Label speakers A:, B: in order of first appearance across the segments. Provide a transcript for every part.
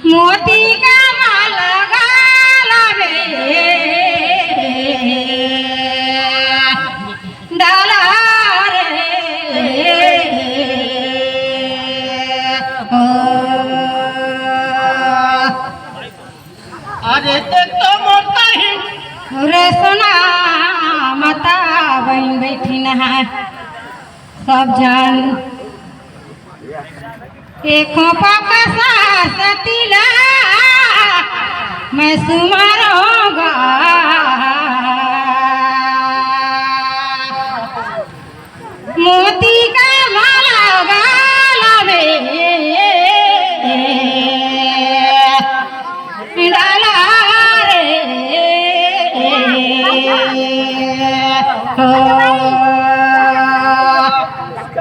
A: मोती का माला गाला रे डाला रे
B: अरे देख तो मोरता ही
A: रे सोना माता बहन बैठी न सब जन एक पाका सतीला मैं सुमारूंगा मोती का माला गाला में डाला रे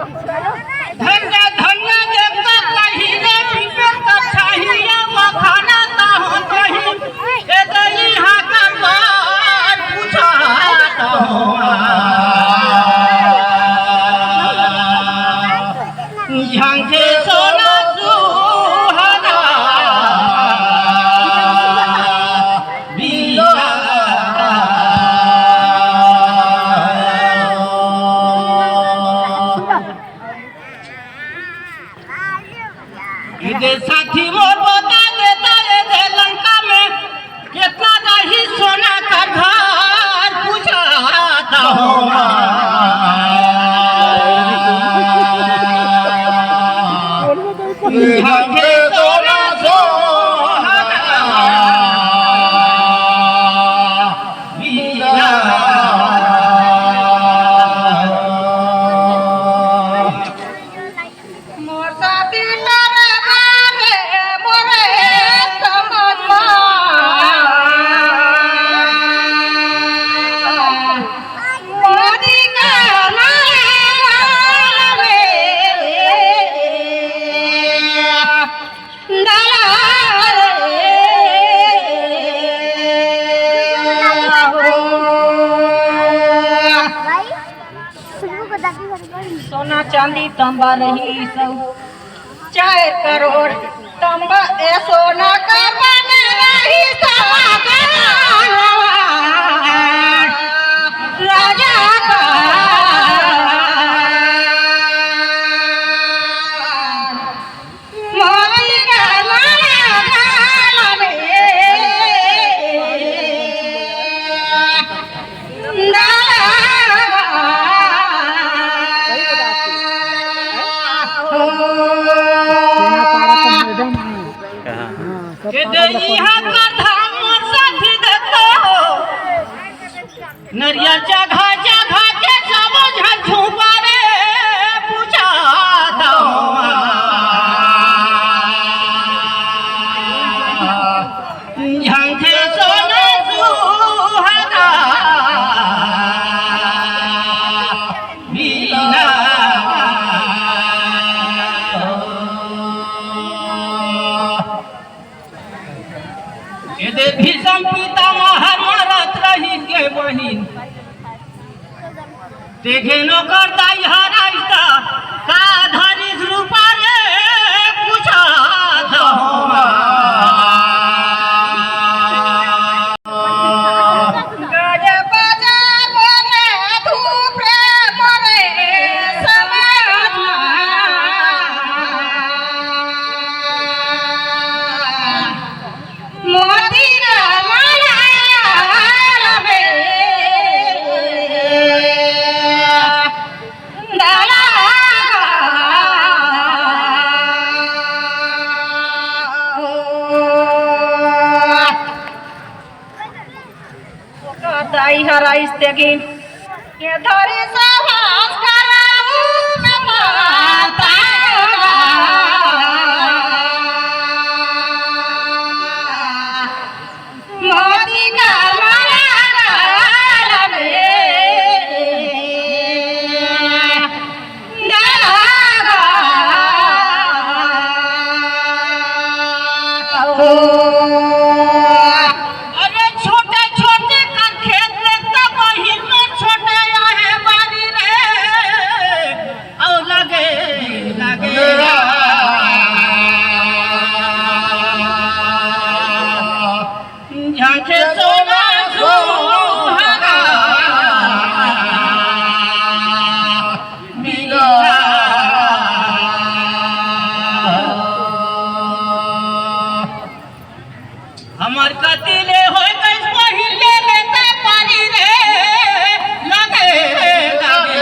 B: धन्य धन्य देवता कहीं रे पीपे का चाहिए मखाना ता हो कहीं ए दई हाथ बार पूछा ता हो झांके सोना सुहाना बिया इधर साथी मोर बता देता है लंका में कितना रही सोना का घर पूछाता होगा झांके सोना सोहाना बिया
A: मोर साथी तारे बारे मोरे समझ मोदी का माला रे डाला सोना चांदी तांबा नहीं सब 4 करोड़ तांबा ए सोना का बने रही राजा का मोती का माला गाला में
B: नरिया जगह जगह के सब झूपा रे पूछाता झांके सोना सुहाना बिना भीषम पितामह मरत रही के बहिन देखे नो करता हराइता का धरी रूपा रे पूछा
A: गजे बजा बोले धूप रे मोरे समाज मोती का माला में डाला दाई हराइस तेगिन ये धरी सवास कराऊ न माता मोती का माला गाला में डाला
B: अरे छोटे छोटे का खेत देखता बहिन में छोटे है बारी झंखे सोना सुहागा मिला हमर कतिले होय कैस पहिले लेता पानी रे लगे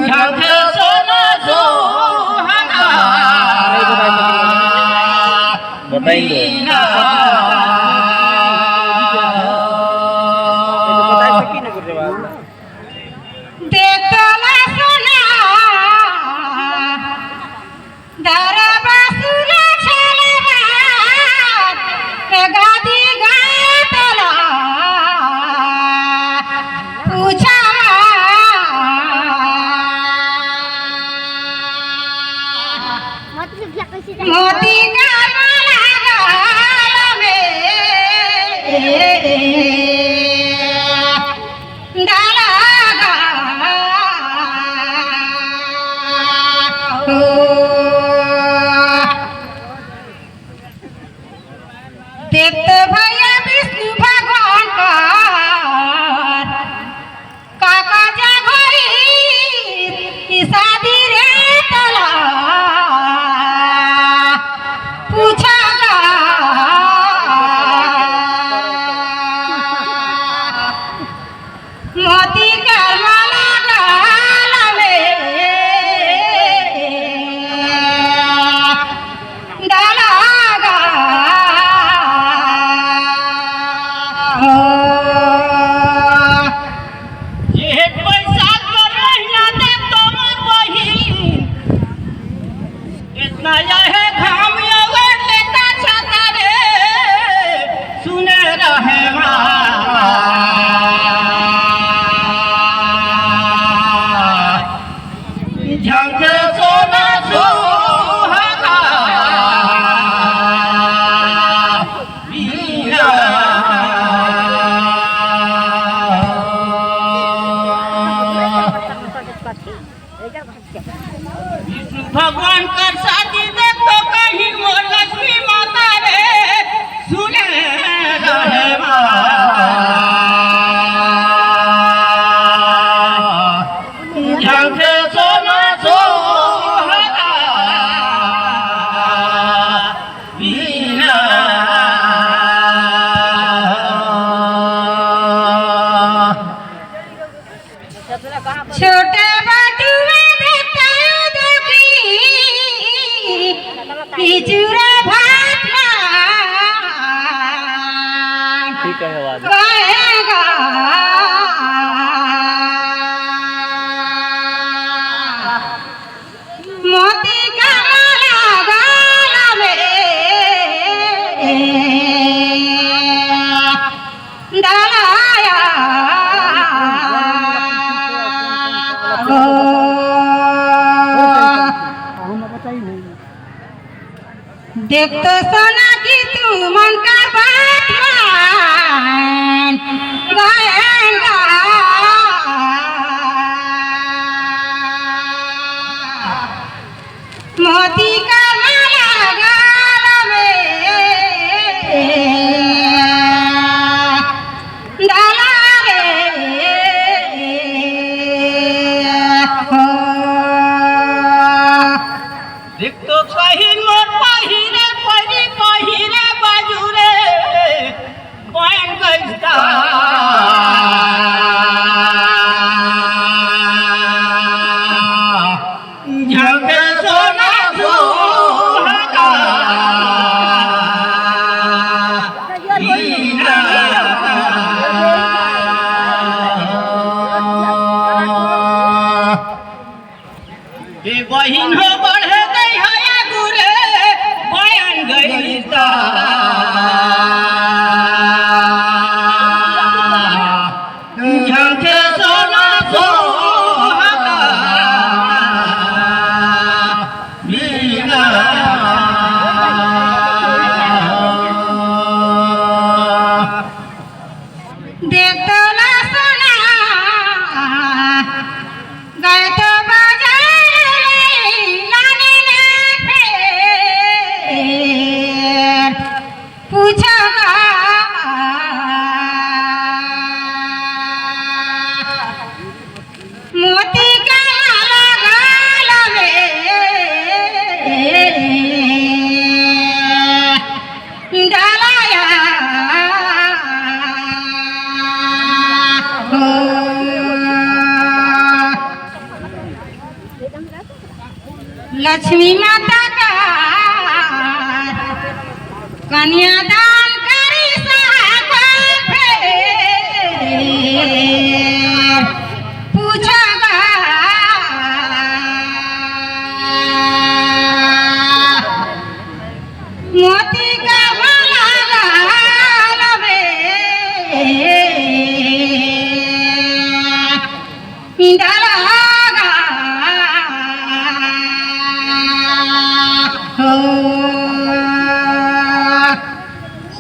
B: झंखे सोना सुहागा
C: बताएंगे
A: देखला सोना दरबासुला छलवा गादी गातला पूछा मोती का माला गाल में डाला देखते भैया विष्णु भगवान का काका जागोरी की शादी रे तला पूछागा मोती का माला गाल में डाला
B: ये पैसा कर रहिया दे तोर बहिन इतना यहे घाम आवे लेता छाता रे सुने रहे झंखे सोना सुहागा विष्णु भगवान कर शादी देखो कहीं मोर लक्ष्मी माता रे सुने रहे झंखे सोना सुहागा वीणा
A: छोटे बटुआ देता देखी पिचुरा भात
C: ठीक है आवाज
A: गाएगा मोती का माला गाल में डालाया देख तो सोना की तू मन का बात मान गाएगा मोती का माला गाल में डाला
B: देख तो बहिन मोर पहिरे परी पहिरे बाजुरे बहन गईता झंखे सोना सुहागा वीणा ए बहिन हो बढ़े गई हया गुरे बहन गईता झंखे सोना सुहागा वीणा
A: देख तो ना सोना गए तो बाजार लाने ना थे लक्ष्मी माता का कन्यादान करी पूछगा मोती का माला लबे डलागा हो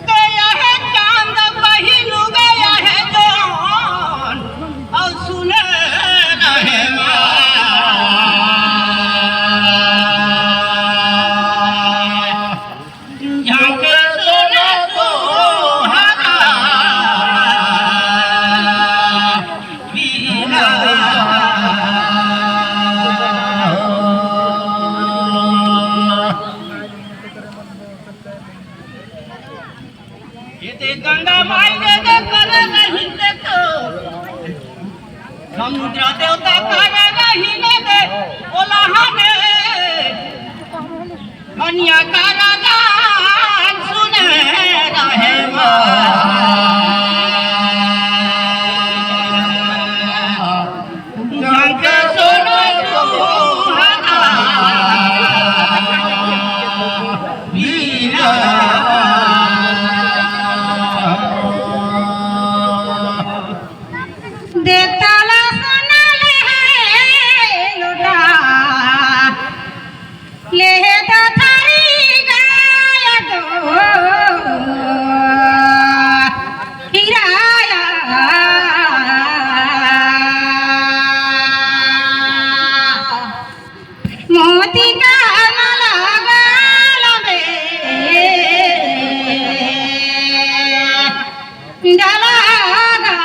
B: गया है चांद बहिन गया है जौन और सुने रहे झांके सोना सोहागा बीना ये गंगा माई दे कर नहीं देखो समुद्र देवता कर नहीं दे बोला हने कन्या का रागान सुने रहे झांके सोना सोहागा बीना
A: देताला सोना ले लुटा ले तो थारी गाय दो हिराया मोती का माला गाल में डलागा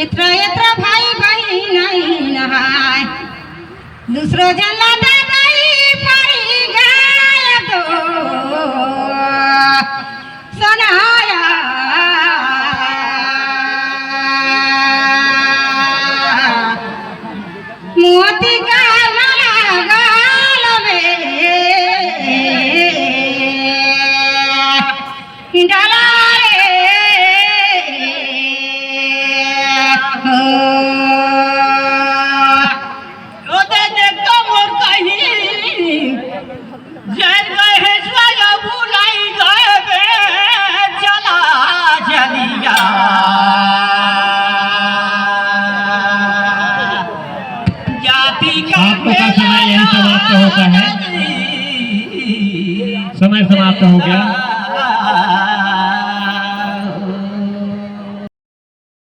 A: इतना इतना भाई बहन नहीं नहाय दूसरो जला दे गई परी गाय दो सोनाया मोती का माला गाल में डाला रे हो